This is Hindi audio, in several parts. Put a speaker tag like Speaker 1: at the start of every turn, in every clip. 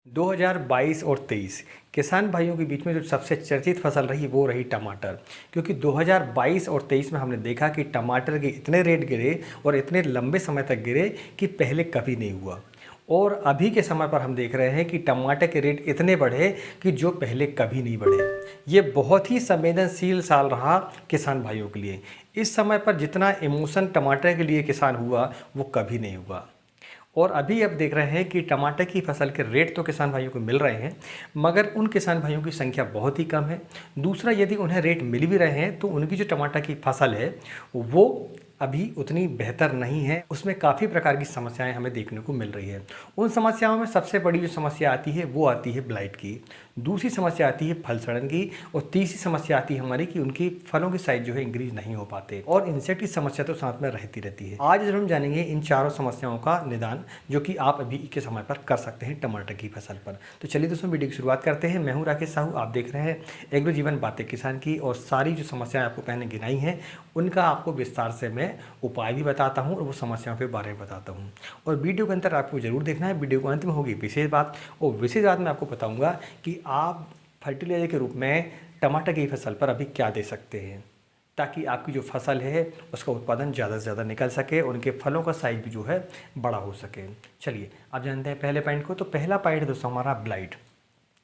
Speaker 1: 2022 और 23 किसान भाइयों के बीच में जो सबसे चर्चित फसल रही वो रही टमाटर। क्योंकि 2022 और 23 में हमने देखा कि टमाटर के इतने रेट गिरे और इतने लंबे समय तक गिरे कि पहले कभी नहीं हुआ। और अभी के समय पर हम देख रहे हैं कि टमाटर के रेट इतने बढ़े कि जो पहले कभी नहीं बढ़े। ये बहुत ही संवेदनशील साल रहा किसान भाइयों के लिए। इस समय पर जितना इमोशन टमाटर के लिए किसान हुआ वो कभी नहीं हुआ। और अभी अब देख रहे हैं कि टमाटर की फसल के रेट तो किसान भाइयों को मिल रहे हैं, मगर उन किसान भाइयों की संख्या बहुत ही कम है। दूसरा, यदि उन्हें रेट मिल भी रहे हैं तो उनकी जो टमाटर की फसल है वो अभी उतनी बेहतर नहीं है। उसमें काफ़ी प्रकार की समस्याएं हमें देखने को मिल रही है। उन समस्याओं में सबसे बड़ी जो समस्या आती है वो आती है ब्लाइट की, दूसरी समस्या आती है फल सड़न की, और तीसरी समस्या आती है हमारी कि उनकी फलों की साइज जो है इंक्रीज नहीं हो पाते, और इंसेक्ट की समस्या तो साथ में रहती रहती है। आज जब हम जानेंगे इन चारों समस्याओं का निदान जो कि आप अभी के समय पर कर सकते हैं टमाटर की फसल पर। तो चलिए दोस्तों, वीडियो की शुरुआत करते हैं। मैं हूं राकेश साहू, आप देख रहे हैं एग्रो जीवन बातें किसान की, और सारी जो समस्याएं आपको पहले गिनाई हैं उनका आपको विस्तार से मैं उपाय भी बताता हूं और वो समस्याओं के बारे में बताता हूं। और वीडियो के अंतर आपको जरूर देखना है। वीडियो के अंत में होगी विशेष बात, और विशेष बात मैं आपको बताऊंगा कि आप फर्टिलाइजर के रूप में टमाटर की फसल पर अभी क्या दे सकते हैं, ताकि आपकी जो फसल है उसका उत्पादन ज़्यादा से ज़्यादा निकल सके और उनके फलों का साइज भी जो है बड़ा हो सके। चलिए आप जानते हैं पहले पॉइंट को। तो पहला पॉइंट है दोस्तों हमारा ब्लाइट।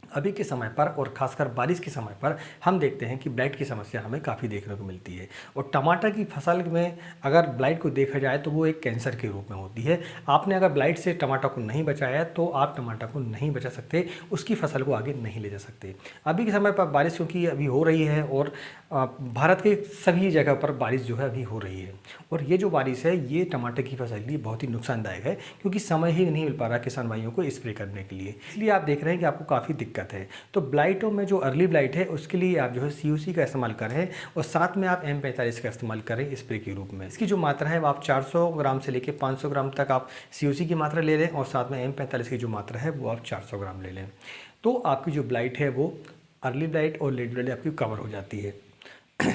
Speaker 1: अभी के समय पर और ख़ासकर बारिश के समय पर हम देखते हैं कि ब्लाइट की समस्या हमें काफ़ी देखने को मिलती है। और टमाटर की फसल में अगर ब्लाइट को देखा जाए तो वो एक कैंसर के रूप में होती है। आपने अगर ब्लाइट से टमाटर को नहीं बचाया तो आप टमाटर को नहीं बचा सकते, उसकी फसल को आगे नहीं ले जा सकते। अभी के समय पर बारिश क्योंकि अभी हो रही है और भारत के सभी जगह पर बारिश जो है अभी हो रही है, और ये जो बारिश है ये टमाटर की फसल के लिए बहुत ही नुकसानदायक है, क्योंकि समय ही नहीं मिल पा रहा किसान भाइयों को स्प्रे करने के लिए। इसलिए आप देख रहे हैं कि आपको काफ़ी दिक्कत है। तो ब्लाइटों में जो अर्ली ब्लाइट है उसके लिए आप जो है COC का इस्तेमाल करें, और साथ में आप M45 का इस्तेमाल करें स्प्रे के रूप में। इसकी जो मात्रा है वो आप 400 ग्राम से लेकर 500 ग्राम तक आप COC की मात्रा ले लें, और साथ में M45 की जो मात्रा है वो आप 400 ग्राम ले लें। तो आपकी जो ब्लाइट है वो अर्ली ब्लाइट और लेट ब्लाइट आपकी कवर हो जाती है।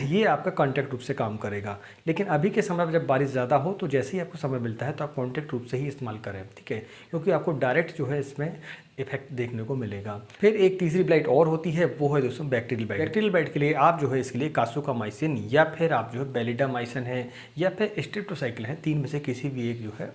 Speaker 1: ये आपका कॉन्टैक्ट रूप से काम करेगा। लेकिन अभी के समय पर जब बारिश ज़्यादा हो तो जैसे ही आपको समय मिलता है तो आप कॉन्टैक्ट रूप से ही इस्तेमाल करें, ठीक है, क्योंकि आपको डायरेक्ट जो है इसमें इफेक्ट देखने को मिलेगा। फिर एक तीसरी ब्लाइट और होती है, वो है दोस्तों बैक्टीरियल ब्लाइट। बैक्टीरियल ब्लाइट के लिए आप जो है इसके लिए कासुकामाइसिन या फिर आप जो है बेलिडामाइसिन है या फिर स्ट्रेप्टोसाइक्लिन है, तीन में से किसी भी एक जो है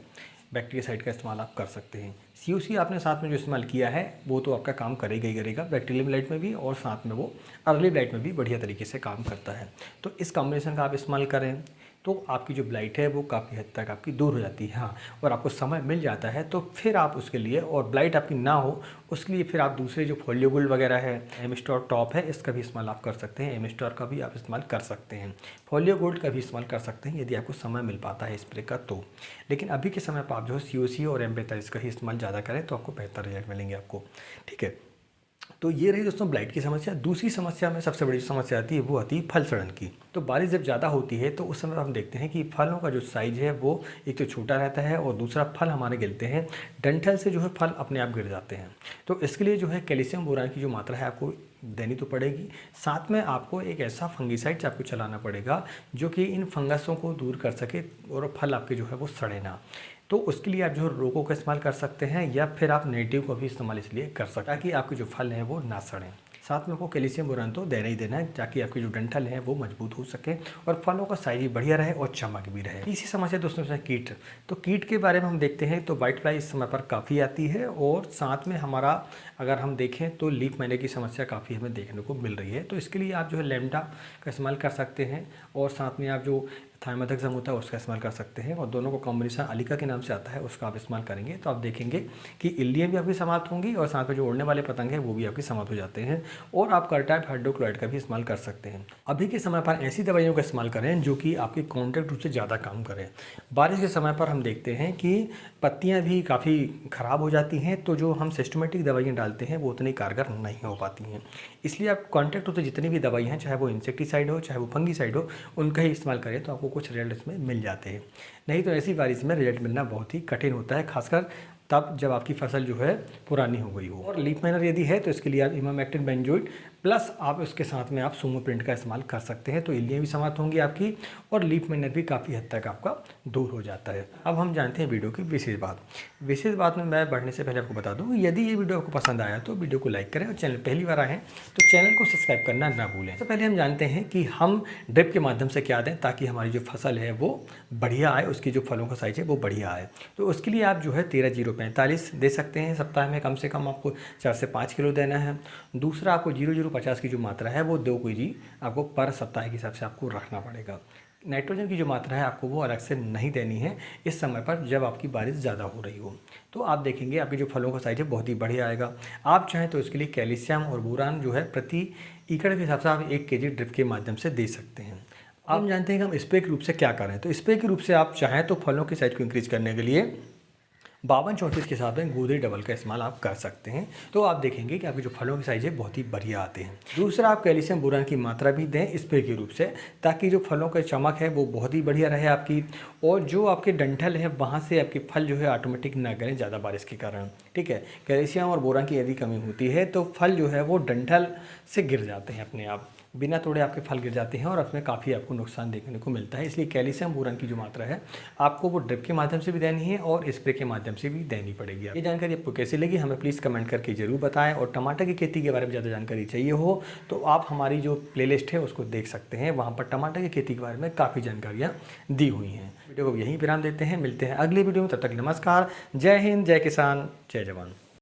Speaker 1: बैक्टीरियासाइड का इस्तेमाल आप कर सकते हैं। COC आपने साथ में जो इस्तेमाल किया है वो तो आपका काम करेगा ही करेगा बैक्टीरियल ब्लाइट में भी, और साथ में वो अर्ली ब्लाइट में भी बढ़िया तरीके से काम करता है। तो इस कॉम्बिनेशन का आप इस्तेमाल करें तो आपकी जो ब्लाइट है वो काफ़ी हद तक आपकी दूर हो जाती है। हाँ, और आपको समय मिल जाता है तो फिर आप उसके लिए, और ब्लाइट आपकी ना हो उसके लिए, फिर आप दूसरे जो फोलियो गोल्ड वगैरह है, एमिस्टोर टॉप है, इसका भी इस्तेमाल आप कर सकते हैं। एमिस्टोर का भी आप इस्तेमाल कर सकते हैं, फोलियो गोल्ड का भी इस्तेमाल कर सकते हैं यदि आपको समय मिल पाता है स्प्रे का तो। लेकिन अभी के समय पर आप जो है COC और M45 का ही इस्तेमाल ज़्यादा करें तो आपको बेहतर रिजल्ट मिलेंगे आपको, ठीक है। तो ये रही दोस्तों ब्लाइट की समस्या। दूसरी समस्या में सबसे बड़ी समस्या आती है वो आती है फल सड़न की। तो बारिश जब ज़्यादा होती है तो उस समय हम देखते हैं कि फलों का जो साइज है वो एक तो छोटा रहता है, और दूसरा फल हमारे गिरते हैं, डंठल से जो है फल अपने आप गिर जाते हैं। तो इसके लिए जो है कैल्शियम बोरान की जो मात्रा है आपको देनी तो पड़ेगी। साथ में आपको एक ऐसा फंगीसाइड आपको चलाना पड़ेगा जो कि इन फंगसों को दूर कर सके और फल आपके जो है वो सड़े ना। तो उसके लिए आप जो है रोको का इस्तेमाल कर सकते हैं, या फिर आप नेटिव का भी इस्तेमाल इसलिए कर सकते हैं ताकि आपके जो फल हैं वो ना सड़ें। साथ में आपको कैल्शियम बोरान तो देना ही देना है ताकि आपके जो डंठल हैं वो मजबूत हो सके और फलों का साइज भी बढ़िया रहे और चमक भी रहे। इसी समस्या दोस्तों से कीट। तो कीट के बारे में हम देखते हैं तो वाइट फ्लाई इस समय पर काफ़ी आती है, और साथ में हमारा अगर हम देखें तो लीफ मैने की समस्या काफ़ी हमें देखने को मिल रही है। तो इसके लिए आप जो है लेमडा का इस्तेमाल कर सकते हैं, और साथ में आप जो थाइमेथाक्सम होता है उसका इस्तेमाल कर सकते हैं, और दोनों को कॉम्बिनेशन अलिका के नाम से आता है उसका आप इस्तेमाल करेंगे तो आप देखेंगे कि इल्लियाँ भी आपकी समाप्त होंगी, और साथ में जो उड़ने वाले पतंग हैं वो भी आपकी समाप्त हो जाते हैं। और आप कार्टाइप हाइड्रोक्लोराइड का भी इस्तेमाल कर सकते हैं। अभी के समय पर ऐसी दवाइयों का इस्तेमाल करें जो कि आपके कॉन्टैक्ट रूप से ज़्यादा काम करें। बारिश के समय पर हम देखते हैं कि पत्तियाँ भी काफ़ी ख़राब हो जाती हैं, तो जो हम सिस्टमेटिक दवाइयाँ डालते हैं वो उतनी कारगर नहीं हो पाती हैं। इसलिए आप कॉन्टैक्ट रूप से जितनी भी दवाई हैं, चाहे वो इंसेक्टिसाइड हो चाहे वो फंगीसाइड हो, उनका ही इस्तेमाल करें तो आपको कुछ रिजल्ट इसमें मिल जाते हैं। नहीं तो ऐसी बारिश में रिजल्ट मिलना बहुत ही कठिन होता है, खासकर तब जब आपकी फसल जो है पुरानी हो गई हो। और लीफ माइनर यदि है तो इसके लिए आप इमामेक्टिन बेंजोइट प्लस आप उसके साथ में आप सुमोप्रिंट का इस्तेमाल कर सकते हैं, तो इल्लियाँ भी समाप्त होंगी आपकी और लीफ माइनर भी काफ़ी हद तक आपका दूर हो जाता है। अब हम जानते हैं वीडियो की विशेष बात। विशेष बात में मैं बढ़ने से पहले आपको बता दूँ, यदि ये वीडियो आपको पसंद आया तो वीडियो को लाइक करें और चैनल पहली बार आए हैं तो चैनल को सब्सक्राइब करना ना भूलें। तो पहले हम जानते हैं कि हम ड्रिप के माध्यम से क्या दें ताकि हमारी जो फसल है वो बढ़िया आए, उसकी जो फलों का साइज है वो बढ़िया आए। तो उसके लिए आप जो है 13-0-45 दे सकते हैं। सप्ताह में कम से कम आपको 4 से 5 किलो देना है। दूसरा, आपको 0-0-50 की जो मात्रा है वो 2 केजी आपको पर सप्ताह के हिसाब से आपको रखना पड़ेगा। नाइट्रोजन की जो मात्रा है आपको वो अलग से नहीं देनी है इस समय पर जब आपकी बारिश ज़्यादा हो रही हो। तो आप देखेंगे आपके जो फलों का साइज है बहुत ही बढ़िया आएगा। आप चाहें तो इसके लिए कैल्शियम और बोरान जो है प्रति एकड़ के हिसाब से आप 1 केजी ड्रिप के माध्यम से दे सकते हैं। आप जानते हैं कि हम स्प्रे के रूप से क्या करें, तो स्प्रे के रूप से आप चाहें तो फलों के साइज को इंक्रीज करने के लिए 52-34 के हिसाब में गोदरी डबल का इस्तेमाल आप कर सकते हैं। तो आप देखेंगे कि आपके जो फलों के साइज है बहुत ही बढ़िया आते हैं। दूसरा, आप कैल्शियम बोरान की मात्रा भी दें स्प्रे के रूप से ताकि जो फलों का चमक है वो बहुत ही बढ़िया रहे आपकी, और जो आपके डंठल है वहाँ से आपके फल जो है ऑटोमेटिक ना गिरें ज़्यादा बारिश के कारण। ठीक है, कैल्शियम और बोरान की यदि कमी होती है तो फल जो है वो डंठल से गिर जाते हैं, अपने आप बिना तोड़े आपके फल गिर जाते हैं और उसमें काफ़ी आपको नुकसान देखने को मिलता है। इसलिए कैल्शियम बोरान की जो मात्रा है आपको वो ड्रिप के माध्यम से भी देनी है और स्प्रे के माध्यम से भी देनी पड़ेगी। ये जानकारी आपको कैसी लगी हमें प्लीज़ कमेंट करके ज़रूर बताएं, और टमाटर की खेती के बारे में ज़्यादा जानकारी चाहिए हो तो आप हमारी जो प्लेलिस्ट है उसको देख सकते हैं, वहाँ पर टमाटर की खेती के बारे में काफ़ी जानकारियाँ दी हुई हैं। वीडियो को यहीं विराम देते हैं, मिलते हैं अगली वीडियो में, तब तक नमस्कार, जय हिंद, जय किसान, जय जवान।